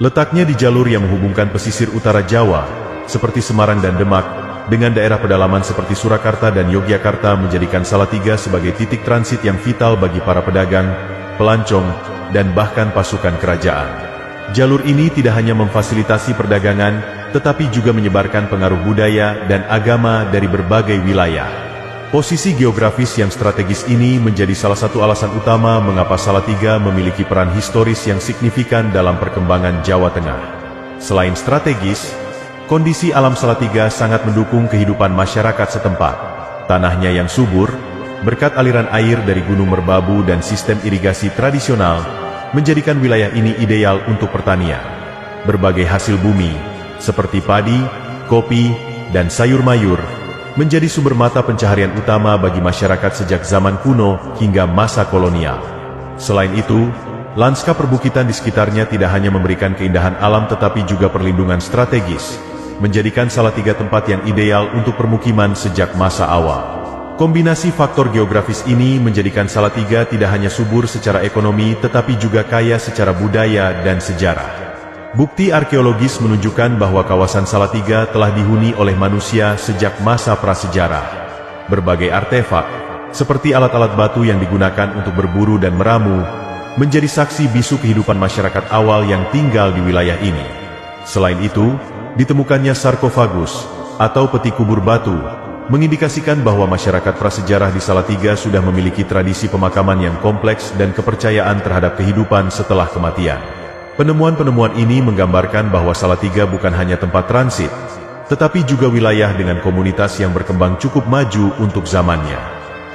Letaknya di jalur yang menghubungkan pesisir utara Jawa, seperti Semarang dan Demak, dengan daerah pedalaman seperti Surakarta dan Yogyakarta menjadikan Salatiga sebagai titik transit yang vital bagi para pedagang, pelancong, dan bahkan pasukan kerajaan. Jalur ini tidak hanya memfasilitasi perdagangan, tetapi juga menyebarkan pengaruh budaya dan agama dari berbagai wilayah. Posisi geografis yang strategis ini menjadi salah satu alasan utama mengapa Salatiga memiliki peran historis yang signifikan dalam perkembangan Jawa Tengah. Selain strategis, kondisi alam Salatiga sangat mendukung kehidupan masyarakat setempat. Tanahnya yang subur, berkat aliran air dari Gunung Merbabu dan sistem irigasi tradisional, menjadikan wilayah ini ideal untuk pertanian. Berbagai hasil bumi, seperti padi, kopi, dan sayur mayur, menjadi sumber mata pencaharian utama bagi masyarakat sejak zaman kuno hingga masa kolonial. Selain itu, lanskap perbukitan di sekitarnya tidak hanya memberikan keindahan alam tetapi juga perlindungan strategis, menjadikan Salatiga tempat yang ideal untuk permukiman sejak masa awal. Kombinasi faktor geografis ini menjadikan Salatiga tidak hanya subur secara ekonomi tetapi juga kaya secara budaya dan sejarah. Bukti arkeologis menunjukkan bahwa kawasan Salatiga telah dihuni oleh manusia sejak masa prasejarah. Berbagai artefak, seperti alat-alat batu yang digunakan untuk berburu dan meramu, menjadi saksi bisu kehidupan masyarakat awal yang tinggal di wilayah ini. Selain itu, ditemukannya sarkofagus, atau peti kubur batu, mengindikasikan bahwa masyarakat prasejarah di Salatiga sudah memiliki tradisi pemakaman yang kompleks dan kepercayaan terhadap kehidupan setelah kematian. Penemuan-penemuan ini menggambarkan bahwa Salatiga bukan hanya tempat transit, tetapi juga wilayah dengan komunitas yang berkembang cukup maju untuk zamannya.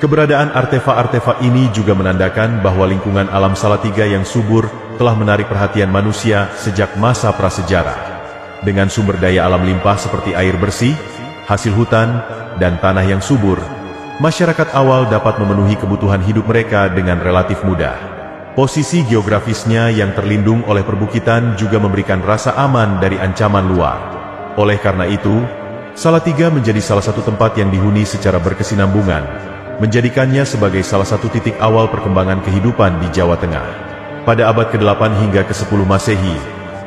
Keberadaan artefak-artefak ini juga menandakan bahwa lingkungan alam Salatiga yang subur telah menarik perhatian manusia sejak masa prasejarah. Dengan sumber daya alam limpah seperti air bersih, hasil hutan, dan tanah yang subur, masyarakat awal dapat memenuhi kebutuhan hidup mereka dengan relatif mudah. Posisi geografisnya yang terlindung oleh perbukitan juga memberikan rasa aman dari ancaman luar. Oleh karena itu, Salatiga menjadi salah satu tempat yang dihuni secara berkesinambungan, menjadikannya sebagai salah satu titik awal perkembangan kehidupan di Jawa Tengah. Pada abad ke-8 hingga ke-10 Masehi,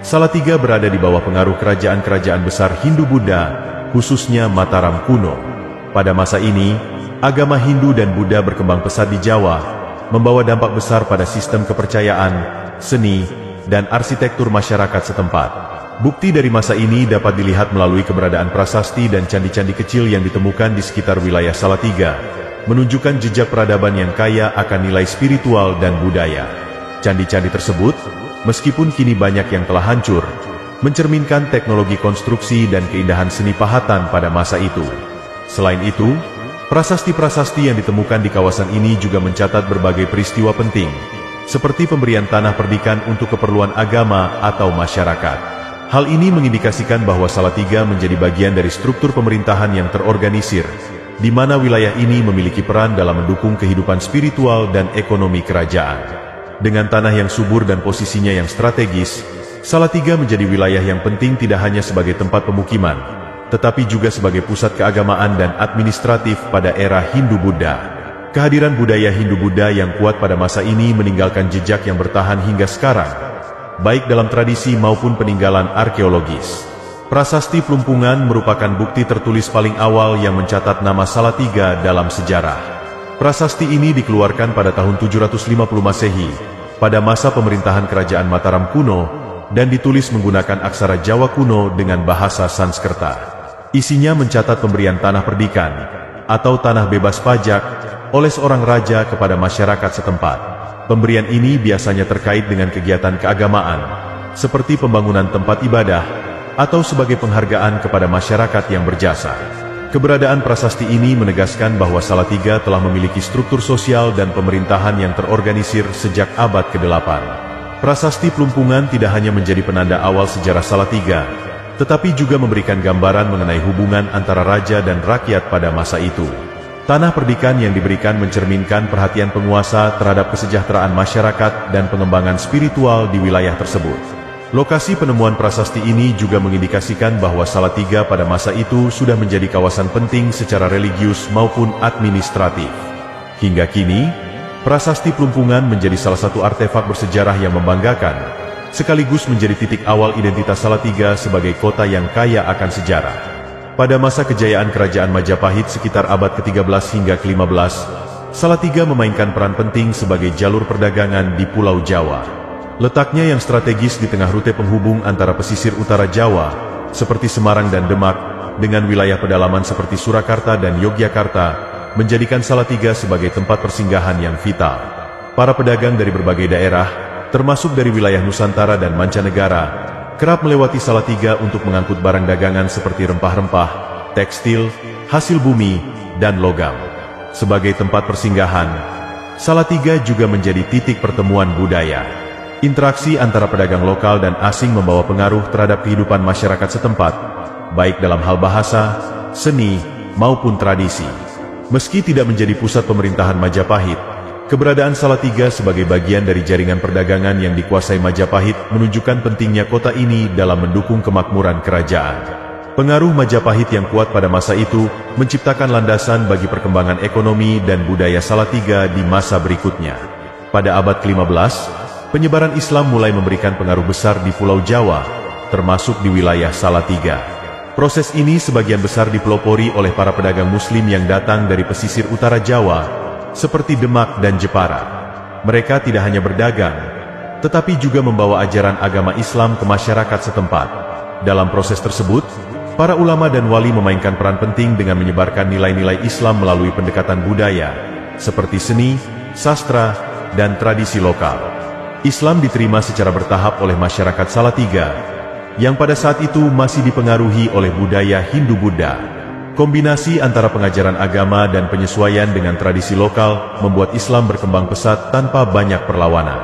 Salatiga berada di bawah pengaruh kerajaan-kerajaan besar Hindu-Buddha, khususnya Mataram kuno. Pada masa ini, agama Hindu dan Buddha berkembang pesat di Jawa, membawa dampak besar pada sistem kepercayaan, seni, dan arsitektur masyarakat setempat. Bukti dari masa ini dapat dilihat melalui keberadaan prasasti dan candi-candi kecil yang ditemukan di sekitar wilayah Salatiga, menunjukkan jejak peradaban yang kaya akan nilai spiritual dan budaya. Candi-candi tersebut, meskipun kini banyak yang telah hancur, mencerminkan teknologi konstruksi dan keindahan seni pahatan pada masa itu. Selain itu, prasasti-prasasti yang ditemukan di kawasan ini juga mencatat berbagai peristiwa penting, seperti pemberian tanah perdikan untuk keperluan agama atau masyarakat. Hal ini mengindikasikan bahwa Salatiga menjadi bagian dari struktur pemerintahan yang terorganisir, di mana wilayah ini memiliki peran dalam mendukung kehidupan spiritual dan ekonomi kerajaan. Dengan tanah yang subur dan posisinya yang strategis, Salatiga menjadi wilayah yang penting tidak hanya sebagai tempat pemukiman, tetapi juga sebagai pusat keagamaan dan administratif pada era Hindu-Buddha. Kehadiran budaya Hindu-Buddha yang kuat pada masa ini meninggalkan jejak yang bertahan hingga sekarang, baik dalam tradisi maupun peninggalan arkeologis. Prasasti Plumpungan merupakan bukti tertulis paling awal yang mencatat nama Salatiga dalam sejarah. Prasasti ini dikeluarkan pada tahun 750 Masehi, pada masa pemerintahan Kerajaan Mataram kuno, dan ditulis menggunakan aksara Jawa kuno dengan bahasa Sanskerta. Isinya mencatat pemberian tanah perdikan, atau tanah bebas pajak, oleh seorang raja kepada masyarakat setempat. Pemberian ini biasanya terkait dengan kegiatan keagamaan, seperti pembangunan tempat ibadah, atau sebagai penghargaan kepada masyarakat yang berjasa. Keberadaan prasasti ini menegaskan bahwa Salatiga telah memiliki struktur sosial dan pemerintahan yang terorganisir sejak abad ke-8. Prasasti Plumpungan tidak hanya menjadi penanda awal sejarah Salatiga, tetapi juga memberikan gambaran mengenai hubungan antara raja dan rakyat pada masa itu. Tanah perdikan yang diberikan mencerminkan perhatian penguasa terhadap kesejahteraan masyarakat dan pengembangan spiritual di wilayah tersebut. Lokasi penemuan prasasti ini juga mengindikasikan bahwa Salatiga pada masa itu sudah menjadi kawasan penting secara religius maupun administratif. Hingga kini, prasasti Plumpungan menjadi salah satu artefak bersejarah yang membanggakan, sekaligus menjadi titik awal identitas Salatiga sebagai kota yang kaya akan sejarah. Pada masa kejayaan Kerajaan Majapahit sekitar abad ke-13 hingga ke-15, Salatiga memainkan peran penting sebagai jalur perdagangan di Pulau Jawa. Letaknya yang strategis di tengah rute penghubung antara pesisir utara Jawa, seperti Semarang dan Demak, dengan wilayah pedalaman seperti Surakarta dan Yogyakarta, menjadikan Salatiga sebagai tempat persinggahan yang vital. Para pedagang dari berbagai daerah, termasuk dari wilayah Nusantara dan mancanegara, kerap melewati Salatiga untuk mengangkut barang dagangan seperti rempah-rempah, tekstil, hasil bumi, dan logam. Sebagai tempat persinggahan, Salatiga juga menjadi titik pertemuan budaya. Interaksi antara pedagang lokal dan asing membawa pengaruh terhadap kehidupan masyarakat setempat, baik dalam hal bahasa, seni, maupun tradisi. Meski tidak menjadi pusat pemerintahan Majapahit, keberadaan Salatiga sebagai bagian dari jaringan perdagangan yang dikuasai Majapahit menunjukkan pentingnya kota ini dalam mendukung kemakmuran kerajaan. Pengaruh Majapahit yang kuat pada masa itu menciptakan landasan bagi perkembangan ekonomi dan budaya Salatiga di masa berikutnya. Pada abad ke-15, penyebaran Islam mulai memberikan pengaruh besar di Pulau Jawa, termasuk di wilayah Salatiga. Proses ini sebagian besar dipelopori oleh para pedagang Muslim yang datang dari pesisir utara Jawa, seperti Demak dan Jepara. Mereka tidak hanya berdagang, tetapi juga membawa ajaran agama Islam ke masyarakat setempat. Dalam proses tersebut, para ulama dan wali memainkan peran penting dengan menyebarkan nilai-nilai Islam melalui pendekatan budaya, seperti seni, sastra, dan tradisi lokal. Islam diterima secara bertahap oleh masyarakat Salatiga, yang pada saat itu masih dipengaruhi oleh budaya Hindu-Buddha. Kombinasi antara pengajaran agama dan penyesuaian dengan tradisi lokal membuat Islam berkembang pesat tanpa banyak perlawanan.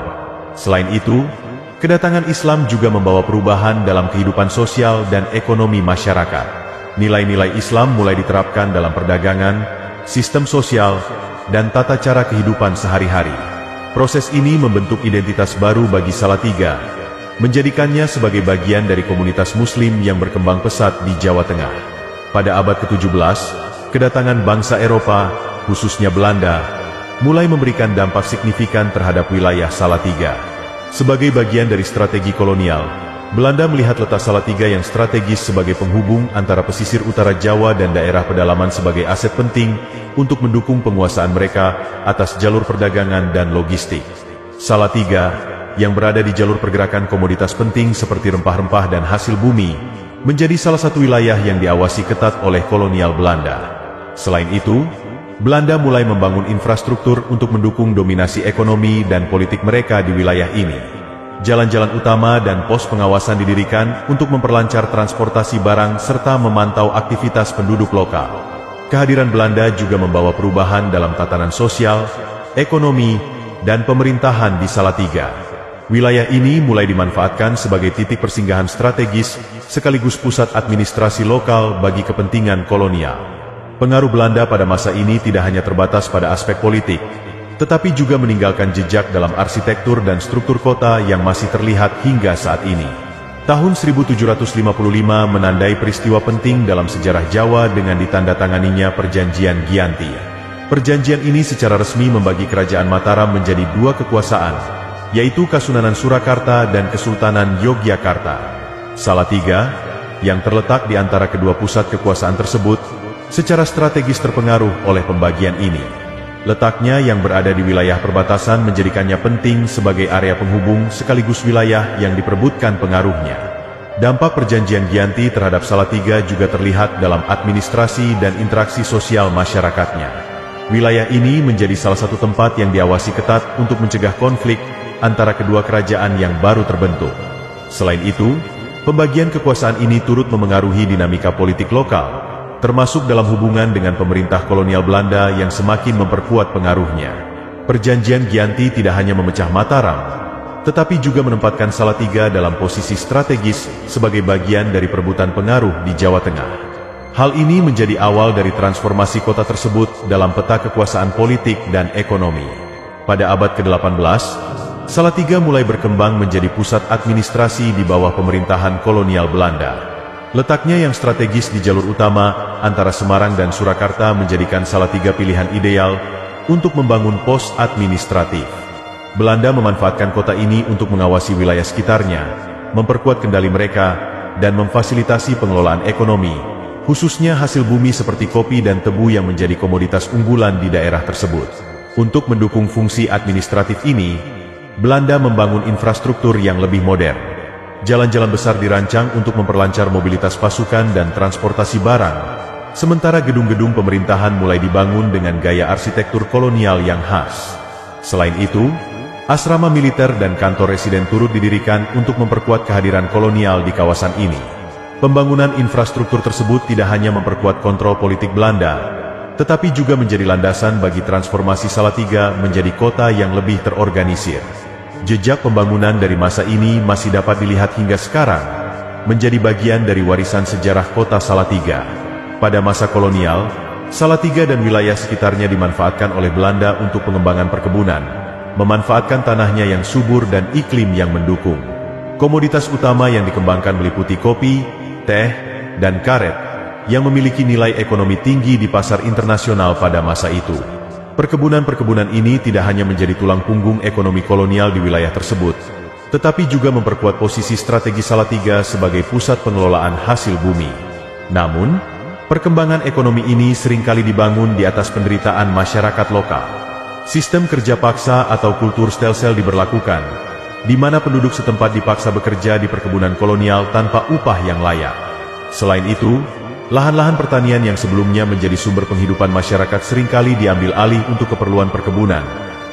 Selain itu, kedatangan Islam juga membawa perubahan dalam kehidupan sosial dan ekonomi masyarakat. Nilai-nilai Islam mulai diterapkan dalam perdagangan, sistem sosial, dan tata cara kehidupan sehari-hari. Proses ini membentuk identitas baru bagi Salatiga, menjadikannya sebagai bagian dari komunitas Muslim yang berkembang pesat di Jawa Tengah. Pada abad ke-17, kedatangan bangsa Eropa, khususnya Belanda, mulai memberikan dampak signifikan terhadap wilayah Salatiga. Sebagai bagian dari strategi kolonial, Belanda melihat letak Salatiga yang strategis sebagai penghubung antara pesisir utara Jawa dan daerah pedalaman sebagai aset penting untuk mendukung penguasaan mereka atas jalur perdagangan dan logistik. Salatiga, yang berada di jalur pergerakan komoditas penting seperti rempah-rempah dan hasil bumi, menjadi salah satu wilayah yang diawasi ketat oleh kolonial Belanda. Selain itu, Belanda mulai membangun infrastruktur untuk mendukung dominasi ekonomi dan politik mereka di wilayah ini. Jalan-jalan utama dan pos pengawasan didirikan untuk memperlancar transportasi barang serta memantau aktivitas penduduk lokal. Kehadiran Belanda juga membawa perubahan dalam tatanan sosial, ekonomi, dan pemerintahan di Salatiga. Wilayah ini mulai dimanfaatkan sebagai titik persinggahan strategis sekaligus pusat administrasi lokal bagi kepentingan kolonial. Pengaruh Belanda pada masa ini tidak hanya terbatas pada aspek politik, tetapi juga meninggalkan jejak dalam arsitektur dan struktur kota yang masih terlihat hingga saat ini. Tahun 1755 menandai peristiwa penting dalam sejarah Jawa dengan ditandatanganinya Perjanjian Giyanti. Perjanjian ini secara resmi membagi Kerajaan Mataram menjadi dua kekuasaan, yaitu Kasunanan Surakarta dan Kesultanan Yogyakarta. Salatiga, yang terletak di antara kedua pusat kekuasaan tersebut, secara strategis terpengaruh oleh pembagian ini. Letaknya yang berada di wilayah perbatasan menjadikannya penting sebagai area penghubung sekaligus wilayah yang diperebutkan pengaruhnya. Dampak Perjanjian Giyanti terhadap Salatiga juga terlihat dalam administrasi dan interaksi sosial masyarakatnya. Wilayah ini menjadi salah satu tempat yang diawasi ketat untuk mencegah konflik antara kedua kerajaan yang baru terbentuk. Selain itu, pembagian kekuasaan ini turut memengaruhi dinamika politik lokal, termasuk dalam hubungan dengan pemerintah kolonial Belanda yang semakin memperkuat pengaruhnya. Perjanjian Giyanti tidak hanya memecah Mataram, tetapi juga menempatkan Salatiga dalam posisi strategis sebagai bagian dari perebutan pengaruh di Jawa Tengah. Hal ini menjadi awal dari transformasi kota tersebut dalam peta kekuasaan politik dan ekonomi. Pada abad ke-18, Salatiga mulai berkembang menjadi pusat administrasi di bawah pemerintahan kolonial Belanda. Letaknya yang strategis di jalur utama antara Semarang dan Surakarta menjadikan Salatiga pilihan ideal untuk membangun pos administratif. Belanda memanfaatkan kota ini untuk mengawasi wilayah sekitarnya, memperkuat kendali mereka, dan memfasilitasi pengelolaan ekonomi, khususnya hasil bumi seperti kopi dan tebu yang menjadi komoditas unggulan di daerah tersebut. Untuk mendukung fungsi administratif ini, Belanda membangun infrastruktur yang lebih modern. Jalan-jalan besar dirancang untuk memperlancar mobilitas pasukan dan transportasi barang, sementara gedung-gedung pemerintahan mulai dibangun dengan gaya arsitektur kolonial yang khas. Selain itu, asrama militer dan kantor residen turut didirikan untuk memperkuat kehadiran kolonial di kawasan ini. Pembangunan infrastruktur tersebut tidak hanya memperkuat kontrol politik Belanda, tetapi juga menjadi landasan bagi transformasi Salatiga menjadi kota yang lebih terorganisir. Jejak pembangunan dari masa ini masih dapat dilihat hingga sekarang, menjadi bagian dari warisan sejarah kota Salatiga. Pada masa kolonial, Salatiga dan wilayah sekitarnya dimanfaatkan oleh Belanda untuk pengembangan perkebunan, memanfaatkan tanahnya yang subur dan iklim yang mendukung. Komoditas utama yang dikembangkan meliputi kopi, teh, dan karet, yang memiliki nilai ekonomi tinggi di pasar internasional pada masa itu. Perkebunan-perkebunan ini tidak hanya menjadi tulang punggung ekonomi kolonial di wilayah tersebut, tetapi juga memperkuat posisi strategi Salatiga sebagai pusat pengelolaan hasil bumi. Namun, perkembangan ekonomi ini seringkali dibangun di atas penderitaan masyarakat lokal. Sistem kerja paksa atau kultur stelsel diberlakukan, di mana penduduk setempat dipaksa bekerja di perkebunan kolonial tanpa upah yang layak. Selain itu, lahan-lahan pertanian yang sebelumnya menjadi sumber penghidupan masyarakat seringkali diambil alih untuk keperluan perkebunan,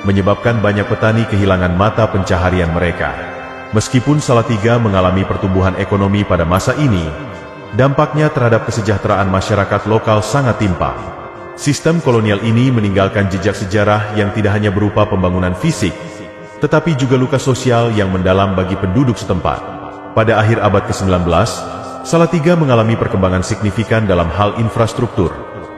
menyebabkan banyak petani kehilangan mata pencaharian mereka. Meskipun Salatiga mengalami pertumbuhan ekonomi pada masa ini, dampaknya terhadap kesejahteraan masyarakat lokal sangat timpang. Sistem kolonial ini meninggalkan jejak sejarah yang tidak hanya berupa pembangunan fisik, tetapi juga luka sosial yang mendalam bagi penduduk setempat. Pada akhir abad ke-19, Salatiga mengalami perkembangan signifikan dalam hal infrastruktur,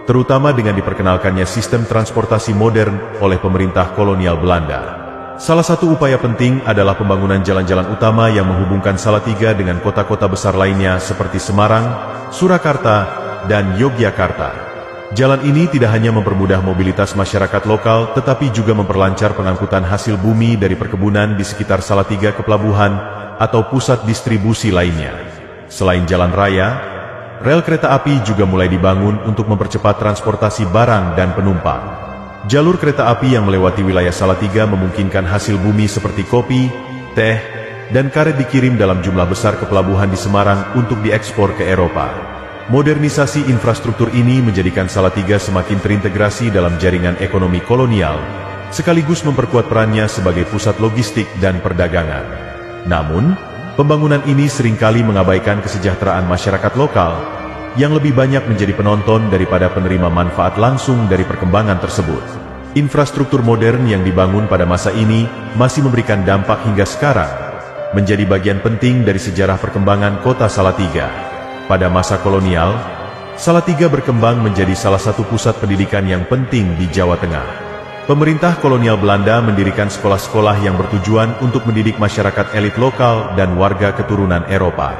terutama dengan diperkenalkannya sistem transportasi modern oleh pemerintah kolonial Belanda. Salah satu upaya penting adalah pembangunan jalan-jalan utama yang menghubungkan Salatiga dengan kota-kota besar lainnya seperti Semarang, Surakarta, dan Yogyakarta. Jalan ini tidak hanya mempermudah mobilitas masyarakat lokal, tetapi juga memperlancar pengangkutan hasil bumi dari perkebunan di sekitar Salatiga ke pelabuhan atau pusat distribusi lainnya. Selain jalan raya, rel kereta api juga mulai dibangun untuk mempercepat transportasi barang dan penumpang. Jalur kereta api yang melewati wilayah Salatiga memungkinkan hasil bumi seperti kopi, teh, dan karet dikirim dalam jumlah besar ke pelabuhan di Semarang untuk diekspor ke Eropa. Modernisasi infrastruktur ini menjadikan Salatiga semakin terintegrasi dalam jaringan ekonomi kolonial, sekaligus memperkuat perannya sebagai pusat logistik dan perdagangan. Namun, pembangunan ini seringkali mengabaikan kesejahteraan masyarakat lokal, yang lebih banyak menjadi penonton daripada penerima manfaat langsung dari perkembangan tersebut. Infrastruktur modern yang dibangun pada masa ini masih memberikan dampak hingga sekarang, menjadi bagian penting dari sejarah perkembangan kota Salatiga. Pada masa kolonial, Salatiga berkembang menjadi salah satu pusat pendidikan yang penting di Jawa Tengah. Pemerintah kolonial Belanda mendirikan sekolah-sekolah yang bertujuan untuk mendidik masyarakat elit lokal dan warga keturunan Eropa.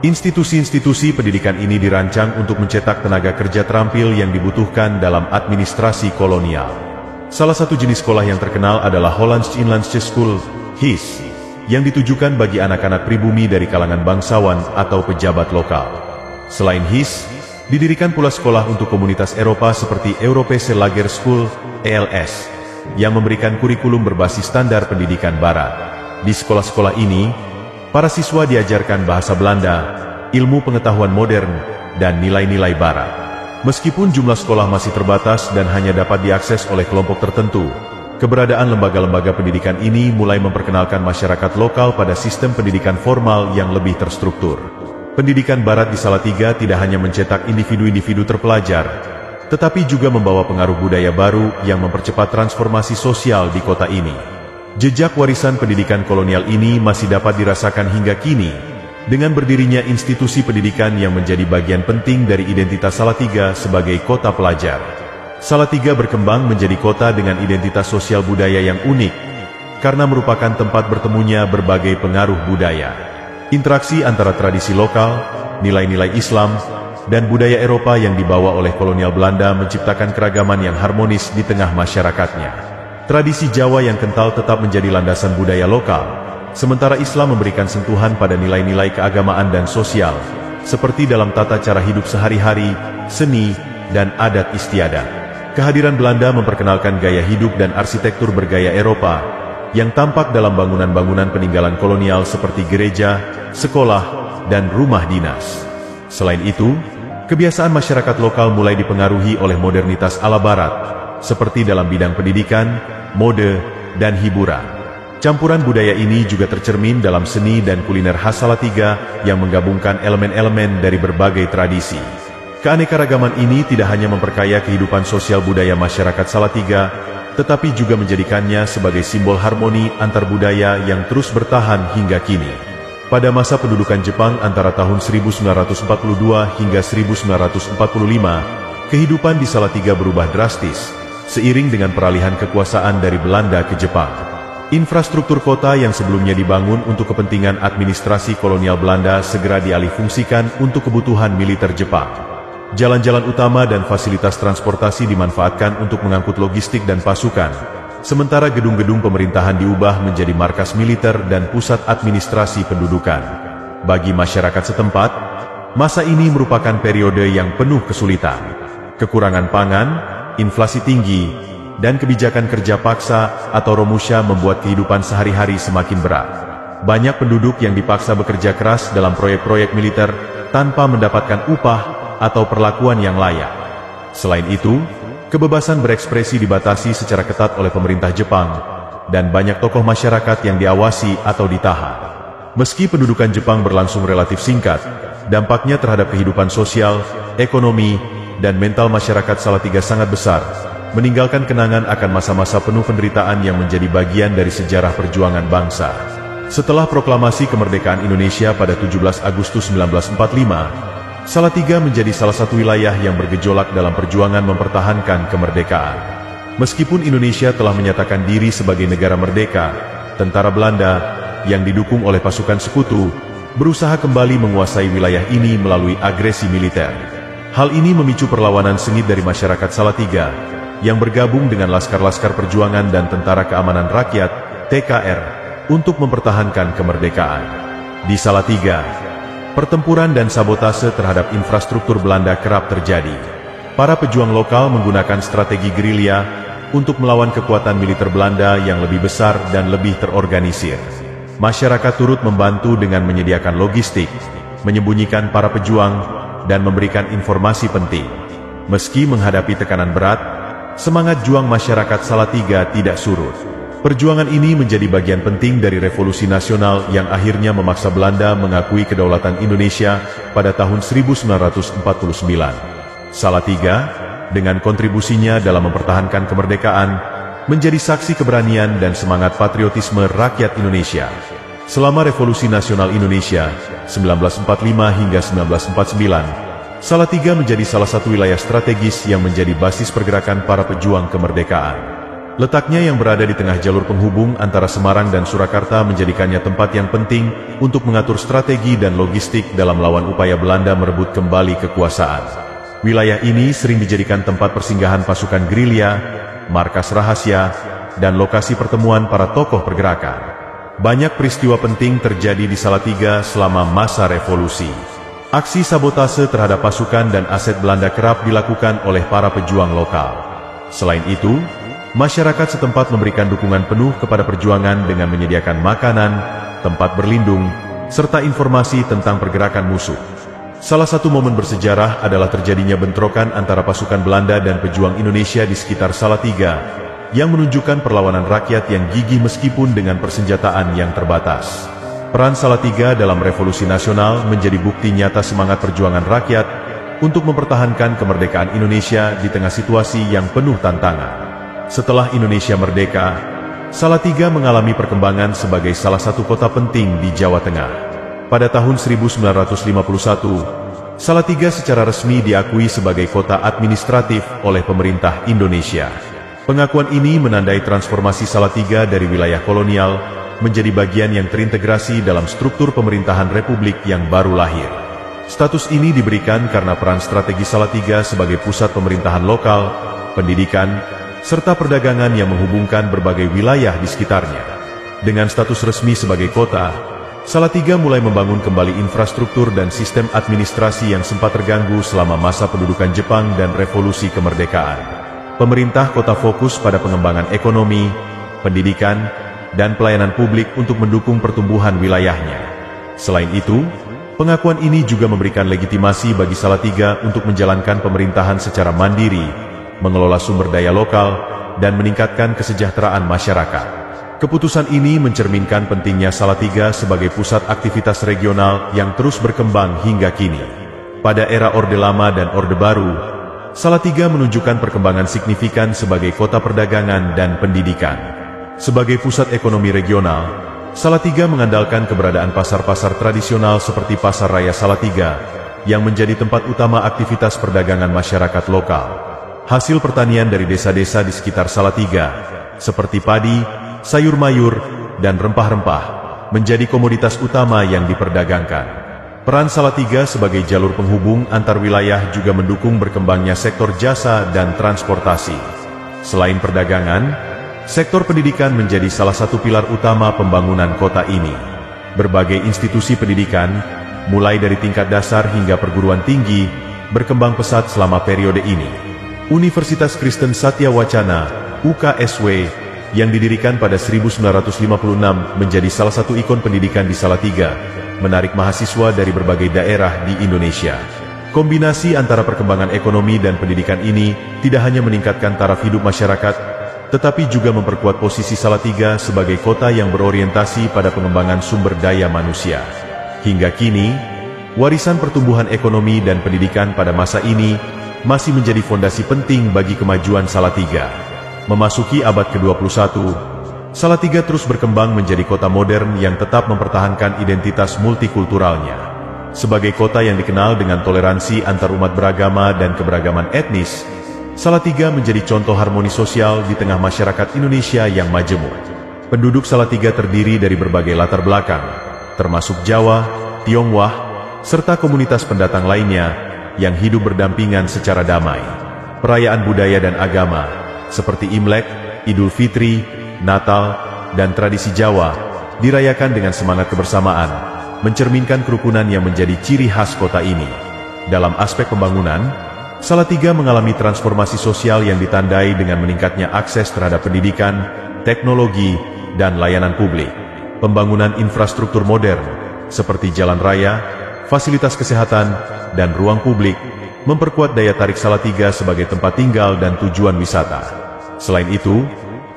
Institusi-institusi pendidikan ini dirancang untuk mencetak tenaga kerja terampil yang dibutuhkan dalam administrasi kolonial. Salah satu jenis sekolah yang terkenal adalah Hollands Inlandse School, HIS, yang ditujukan bagi anak-anak pribumi dari kalangan bangsawan atau pejabat lokal. Selain HIS, didirikan pula sekolah untuk komunitas Eropa seperti Europese Lager School, ELS, yang memberikan kurikulum berbasis standar pendidikan Barat. Di sekolah-sekolah ini, para siswa diajarkan bahasa Belanda, ilmu pengetahuan modern, dan nilai-nilai Barat. Meskipun jumlah sekolah masih terbatas dan hanya dapat diakses oleh kelompok tertentu, keberadaan lembaga-lembaga pendidikan ini mulai memperkenalkan masyarakat lokal pada sistem pendidikan formal yang lebih terstruktur. Pendidikan Barat di Salatiga tidak hanya mencetak individu-individu terpelajar, tetapi juga membawa pengaruh budaya baru yang mempercepat transformasi sosial di kota ini. Jejak warisan pendidikan kolonial ini masih dapat dirasakan hingga kini, dengan berdirinya institusi pendidikan yang menjadi bagian penting dari identitas Salatiga sebagai kota pelajar. Salatiga berkembang menjadi kota dengan identitas sosial budaya yang unik, karena merupakan tempat bertemunya berbagai pengaruh budaya. Interaksi antara tradisi lokal, nilai-nilai Islam, dan budaya Eropa yang dibawa oleh kolonial Belanda menciptakan keragaman yang harmonis di tengah masyarakatnya. Tradisi Jawa yang kental tetap menjadi landasan budaya lokal, sementara Islam memberikan sentuhan pada nilai-nilai keagamaan dan sosial, seperti dalam tata cara hidup sehari-hari, seni, dan adat istiadat. Kehadiran Belanda memperkenalkan gaya hidup dan arsitektur bergaya Eropa, yang tampak dalam bangunan-bangunan peninggalan kolonial seperti gereja, sekolah, dan rumah dinas. Selain itu, kebiasaan masyarakat lokal mulai dipengaruhi oleh modernitas ala Barat, seperti dalam bidang pendidikan, mode, dan hiburan. Campuran budaya ini juga tercermin dalam seni dan kuliner khas Salatiga yang menggabungkan elemen-elemen dari berbagai tradisi. Keanekaragaman ini tidak hanya memperkaya kehidupan sosial budaya masyarakat Salatiga, tetapi juga menjadikannya sebagai simbol harmoni antar budaya yang terus bertahan hingga kini. Pada masa pendudukan Jepang antara tahun 1942 hingga 1945, kehidupan di Salatiga berubah drastis, seiring dengan peralihan kekuasaan dari Belanda ke Jepang. Infrastruktur kota yang sebelumnya dibangun untuk kepentingan administrasi kolonial Belanda segera dialihfungsikan untuk kebutuhan militer Jepang. Jalan-jalan utama dan fasilitas transportasi dimanfaatkan untuk mengangkut logistik dan pasukan, sementara gedung-gedung pemerintahan diubah menjadi markas militer dan pusat administrasi pendudukan. Bagi masyarakat setempat, masa ini merupakan periode yang penuh kesulitan. Kekurangan pangan, inflasi tinggi, dan kebijakan kerja paksa atau romusha membuat kehidupan sehari-hari semakin berat. Banyak penduduk yang dipaksa bekerja keras dalam proyek-proyek militer tanpa mendapatkan upah atau perlakuan yang layak. Selain itu, kebebasan berekspresi dibatasi secara ketat oleh pemerintah Jepang, dan banyak tokoh masyarakat yang diawasi atau ditahan. Meski pendudukan Jepang berlangsung relatif singkat, dampaknya terhadap kehidupan sosial, ekonomi, dan mental masyarakat Salatiga sangat besar, meninggalkan kenangan akan masa-masa penuh penderitaan yang menjadi bagian dari sejarah perjuangan bangsa. Setelah proklamasi kemerdekaan Indonesia pada 17 Agustus 1945, Salatiga menjadi salah satu wilayah yang bergejolak dalam perjuangan mempertahankan kemerdekaan. Meskipun Indonesia telah menyatakan diri sebagai negara merdeka, tentara Belanda yang didukung oleh pasukan sekutu berusaha kembali menguasai wilayah ini melalui agresi militer. Hal ini memicu perlawanan sengit dari masyarakat Salatiga yang bergabung dengan Laskar-Laskar Perjuangan dan Tentara Keamanan Rakyat (TKR) untuk mempertahankan kemerdekaan. Di Salatiga, pertempuran dan sabotase terhadap infrastruktur Belanda kerap terjadi. Para pejuang lokal menggunakan strategi gerilya untuk melawan kekuatan militer Belanda yang lebih besar dan lebih terorganisir. Masyarakat turut membantu dengan menyediakan logistik, menyembunyikan para pejuang, dan memberikan informasi penting. Meski menghadapi tekanan berat, semangat juang masyarakat Salatiga tidak surut. Perjuangan ini menjadi bagian penting dari revolusi nasional yang akhirnya memaksa Belanda mengakui kedaulatan Indonesia pada tahun 1949. Salatiga, dengan kontribusinya dalam mempertahankan kemerdekaan, menjadi saksi keberanian dan semangat patriotisme rakyat Indonesia. Selama Revolusi Nasional Indonesia, 1945 hingga 1949, Salatiga menjadi salah satu wilayah strategis yang menjadi basis pergerakan para pejuang kemerdekaan. Letaknya yang berada di tengah jalur penghubung antara Semarang dan Surakarta menjadikannya tempat yang penting untuk mengatur strategi dan logistik dalam melawan upaya Belanda merebut kembali kekuasaan. Wilayah ini sering dijadikan tempat persinggahan pasukan gerilya, markas rahasia, dan lokasi pertemuan para tokoh pergerakan. Banyak peristiwa penting terjadi di Salatiga selama masa revolusi. Aksi sabotase terhadap pasukan dan aset Belanda kerap dilakukan oleh para pejuang lokal. Selain itu, masyarakat setempat memberikan dukungan penuh kepada perjuangan dengan menyediakan makanan, tempat berlindung, serta informasi tentang pergerakan musuh. Salah satu momen bersejarah adalah terjadinya bentrokan antara pasukan Belanda dan pejuang Indonesia di sekitar Salatiga, yang menunjukkan perlawanan rakyat yang gigih meskipun dengan persenjataan yang terbatas. Peran Salatiga dalam revolusi nasional menjadi bukti nyata semangat perjuangan rakyat untuk mempertahankan kemerdekaan Indonesia di tengah situasi yang penuh tantangan. Setelah Indonesia merdeka, Salatiga mengalami perkembangan sebagai salah satu kota penting di Jawa Tengah. Pada tahun 1951, Salatiga secara resmi diakui sebagai kota administratif oleh pemerintah Indonesia. Pengakuan ini menandai transformasi Salatiga dari wilayah kolonial menjadi bagian yang terintegrasi dalam struktur pemerintahan republik yang baru lahir. Status ini diberikan karena peran strategi Salatiga sebagai pusat pemerintahan lokal, pendidikan, serta perdagangan yang menghubungkan berbagai wilayah di sekitarnya. Dengan status resmi sebagai kota, Salatiga mulai membangun kembali infrastruktur dan sistem administrasi yang sempat terganggu selama masa pendudukan Jepang dan revolusi kemerdekaan. Pemerintah kota fokus pada pengembangan ekonomi, pendidikan, dan pelayanan publik untuk mendukung pertumbuhan wilayahnya. Selain itu, pengakuan ini juga memberikan legitimasi bagi Salatiga untuk menjalankan pemerintahan secara mandiri, mengelola sumber daya lokal, dan meningkatkan kesejahteraan masyarakat. Keputusan ini mencerminkan pentingnya Salatiga sebagai pusat aktivitas regional yang terus berkembang hingga kini. Pada era Orde Lama dan Orde Baru, Salatiga menunjukkan perkembangan signifikan sebagai kota perdagangan dan pendidikan. Sebagai pusat ekonomi regional, Salatiga mengandalkan keberadaan pasar-pasar tradisional seperti Pasar Raya Salatiga, yang menjadi tempat utama aktivitas perdagangan masyarakat lokal. Hasil pertanian dari desa-desa di sekitar Salatiga, seperti padi, sayur mayur, dan rempah-rempah, menjadi komoditas utama yang diperdagangkan. Peran Salatiga sebagai jalur penghubung antar wilayah juga mendukung berkembangnya sektor jasa dan transportasi. Selain perdagangan, sektor pendidikan menjadi salah satu pilar utama pembangunan kota ini. Berbagai institusi pendidikan, mulai dari tingkat dasar hingga perguruan tinggi, berkembang pesat selama periode ini. Universitas Kristen Satya Wacana, UKSW, yang didirikan pada 1956 menjadi salah satu ikon pendidikan di Salatiga, menarik mahasiswa dari berbagai daerah di Indonesia. Kombinasi antara perkembangan ekonomi dan pendidikan ini tidak hanya meningkatkan taraf hidup masyarakat, tetapi juga memperkuat posisi Salatiga sebagai kota yang berorientasi pada pengembangan sumber daya manusia. Hingga kini, warisan pertumbuhan ekonomi dan pendidikan pada masa ini masih menjadi fondasi penting bagi kemajuan Salatiga. Memasuki abad ke-21, Salatiga terus berkembang menjadi kota modern yang tetap mempertahankan identitas multikulturalnya. Sebagai kota yang dikenal dengan toleransi antarumat beragama dan keberagaman etnis, Salatiga menjadi contoh harmoni sosial di tengah masyarakat Indonesia yang majemuk. Penduduk Salatiga terdiri dari berbagai latar belakang, termasuk Jawa, Tionghoa, serta komunitas pendatang lainnya yang hidup berdampingan secara damai. Perayaan budaya dan agama, seperti Imlek, Idul Fitri, Natal, dan tradisi Jawa, dirayakan dengan semangat kebersamaan, mencerminkan kerukunan yang menjadi ciri khas kota ini. Dalam aspek pembangunan, Salatiga mengalami transformasi sosial yang ditandai dengan meningkatnya akses terhadap pendidikan, teknologi, dan layanan publik. Pembangunan infrastruktur modern, seperti jalan raya, fasilitas kesehatan, dan ruang publik, memperkuat daya tarik Salatiga sebagai tempat tinggal dan tujuan wisata. Selain itu,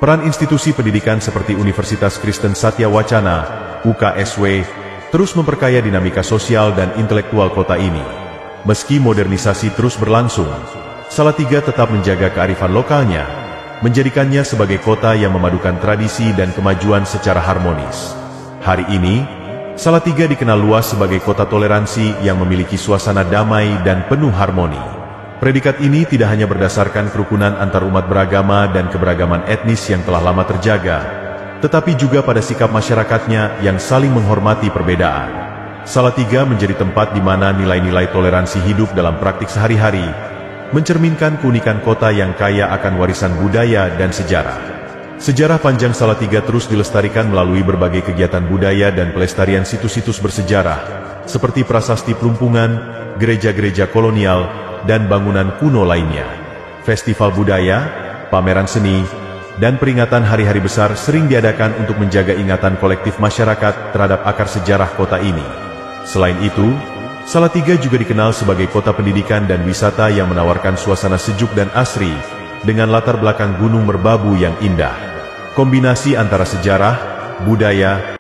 peran institusi pendidikan seperti Universitas Kristen Satya Wacana, UKSW, terus memperkaya dinamika sosial dan intelektual kota ini. Meski modernisasi terus berlangsung, Salatiga tetap menjaga kearifan lokalnya, menjadikannya sebagai kota yang memadukan tradisi dan kemajuan secara harmonis. Hari ini, Salatiga dikenal luas sebagai kota toleransi yang memiliki suasana damai dan penuh harmoni. Predikat ini tidak hanya berdasarkan kerukunan antar umat beragama dan keberagaman etnis yang telah lama terjaga, tetapi juga pada sikap masyarakatnya yang saling menghormati perbedaan. Salatiga menjadi tempat di mana nilai-nilai toleransi hidup dalam praktik sehari-hari, mencerminkan keunikan kota yang kaya akan warisan budaya dan sejarah. Sejarah panjang Salatiga terus dilestarikan melalui berbagai kegiatan budaya dan pelestarian situs-situs bersejarah, seperti prasasti Plumpungan, gereja-gereja kolonial, dan bangunan kuno lainnya. Festival budaya, pameran seni, dan peringatan hari-hari besar sering diadakan untuk menjaga ingatan kolektif masyarakat terhadap akar sejarah kota ini. Selain itu, Salatiga juga dikenal sebagai kota pendidikan dan wisata yang menawarkan suasana sejuk dan asri, dengan latar belakang Gunung Merbabu yang indah. Kombinasi antara sejarah, budaya,